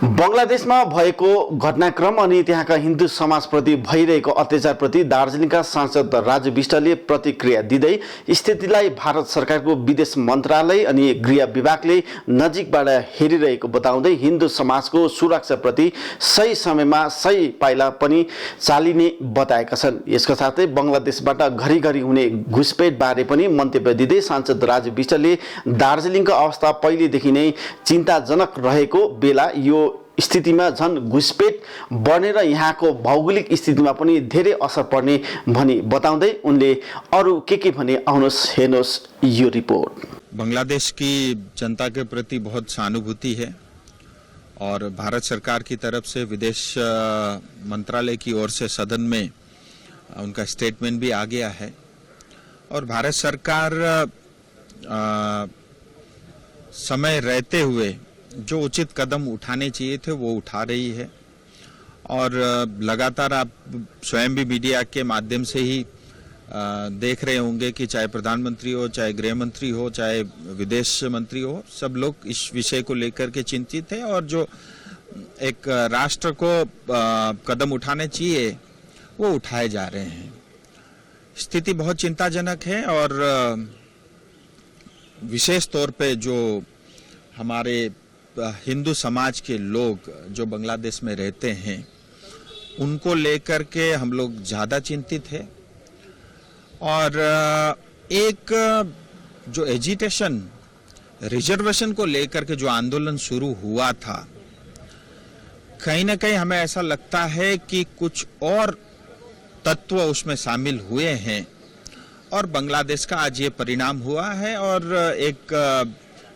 बंगलादेशमा भएको घटनाक्रम अनि त्यहाँका हिन्दू समाजप्रति भइरहेको अत्याचारप्रति दार्जिलिङका सांसद राजु विष्टले प्रतिक्रिया दिँदै स्थितिलाई भारत सरकारको विदेश मन्त्रालय अनि गृह विभागले नजिकबाट हेरिरहेको बताउँदै हिन्दू समाजको सुरक्षाप्रति सही समयमा सही पाइला पनि चालिने बताएका छन्। यसका साथै बंगलादेशबाट घरिघरि हुने घुसपेट बारे पनि मन्तव्य दिँदै सांसद राजु विष्टले दार्जिलिङको अवस्था पहिलेदेखि नै चिन्ताजनक रहेको बेला यो स्थितिमा झन घुसपेट बढेर यहाँको भौगोलिक स्थितिमा पनि धेरै असर पर्ने भनी बताउँदै उनले अरु के भने आउनुहोस् हेर्नुहोस् यो रिपोर्ट। बांग्लादेश की जनता के प्रति बहुत सहानुभूति है और भारत सरकार की तरफ से विदेश मंत्रालय की ओर से सदन में उनका स्टेटमेंट भी आ गया है और भारत सरकार समय रहते हुए जो उचित कदम उठाने चाहिए थे वो उठा रही है और लगातार आप स्वयं भी मीडिया के माध्यम से ही देख रहे होंगे कि चाहे प्रधानमंत्री हो, चाहे गृह मंत्री हो, चाहे विदेश मंत्री हो, सब लोग इस विषय को लेकर के चिंतित है और जो एक राष्ट्र को कदम उठाने चाहिए वो उठाए जा रहे हैं। स्थिति बहुत चिंताजनक है और विशेष तौर पे जो हमारे हिंदू समाज के लोग जो बांग्लादेश में रहते हैं उनको लेकर के हम लोग ज़्यादा चिंतित है और एक जो एजिटेशन रिजर्वेशन को लेकर के जो आंदोलन शुरू हुआ था, कहीं ना कहीं हमें ऐसा लगता है कि कुछ और तत्व उसमें शामिल हुए हैं और बांग्लादेश का आज ये परिणाम हुआ है और एक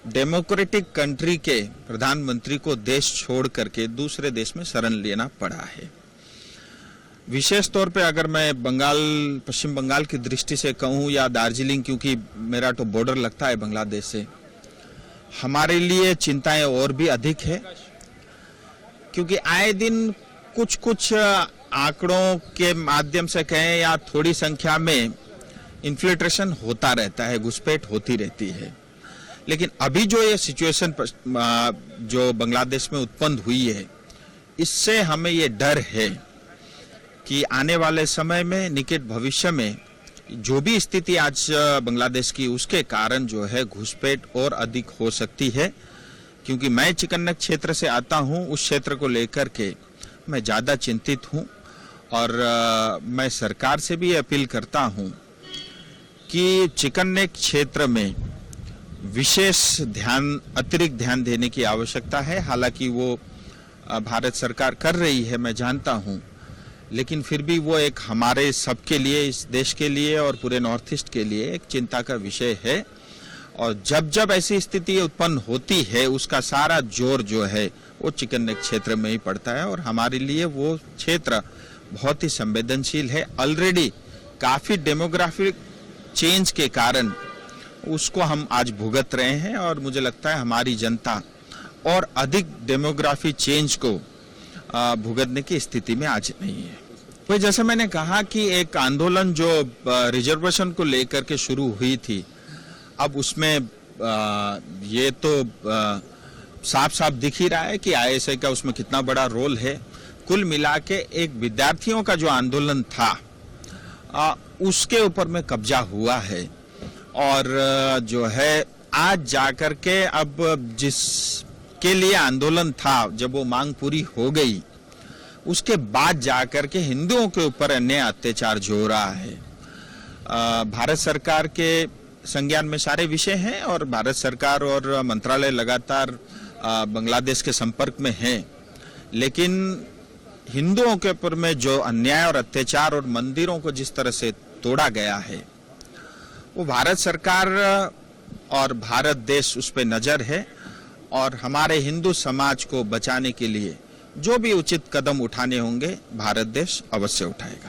डेमोक्रेटिक कंट्री के प्रधानमंत्री को देश छोड़ करके दूसरे देश में शरण लेना पड़ा है। विशेष तौर पे अगर मैं पश्चिम बंगाल की दृष्टि से कहूँ या दार्जिलिंग, क्योंकि मेरा तो बॉर्डर लगता है बांग्लादेश से, हमारे लिए चिंताएं और भी अधिक है क्योंकि आए दिन कुछ आंकड़ों के माध्यम से कहें या थोड़ी संख्या में इन्फिल्ट्रेशन होता रहता है, घुसपैठ होती रहती है। लेकिन अभी जो ये सिचुएशन जो बांग्लादेश में उत्पन्न हुई है, इससे हमें ये डर है कि आने वाले समय में निकट भविष्य में जो भी स्थिति आज बांग्लादेश की, उसके कारण जो है घुसपैठ और अधिक हो सकती है। क्योंकि मैं चिकन्नेक क्षेत्र से आता हूं, उस क्षेत्र को लेकर के मैं ज़्यादा चिंतित हूं और मैं सरकार से भी अपील करता हूं कि चिकन्नेक क्षेत्र में विशेष अतिरिक्त ध्यान देने की आवश्यकता है। हालांकि वो भारत सरकार कर रही है, मैं जानता हूं, लेकिन फिर भी वो एक हमारे सबके लिए, इस देश के लिए और पूरे नॉर्थ ईस्ट के लिए एक चिंता का विषय है और जब ऐसी स्थिति उत्पन्न होती है उसका सारा जोर जो है वो चिकन्नेक क्षेत्र में ही पड़ता है और हमारे लिए वो क्षेत्र बहुत ही संवेदनशील है। ऑलरेडी काफ़ी डेमोग्राफिक चेंज के कारण उसको हम आज भुगत रहे हैं और मुझे लगता है हमारी जनता और अधिक डेमोग्राफी चेंज को भुगतने की स्थिति में आज नहीं है। तो जैसे मैंने कहा कि एक आंदोलन जो रिजर्वेशन को लेकर के शुरू हुई थी, अब उसमें ये तो साफ साफ दिख ही रहा है कि आईएसआई का उसमें कितना बड़ा रोल है। कुल मिला के एक विद्यार्थियों का जो आंदोलन था उसके ऊपर में कब्जा हुआ है और जो है आज जाकर के अब जिसके लिए आंदोलन था, जब वो मांग पूरी हो गई, उसके बाद जाकर के हिंदुओं के ऊपर अन्याय अत्याचार जो हो रहा है। भारत सरकार के संज्ञान में सारे विषय हैं और भारत सरकार और मंत्रालय लगातार बांग्लादेश के संपर्क में हैं, लेकिन हिंदुओं के ऊपर में जो अन्याय और अत्याचार और मंदिरों को जिस तरह से तोड़ा गया है, वो भारत सरकार और भारत देश उस पर नजर है और हमारे हिंदू समाज को बचाने के लिए जो भी उचित कदम उठाने होंगे भारत देश अवश्य उठाएगा।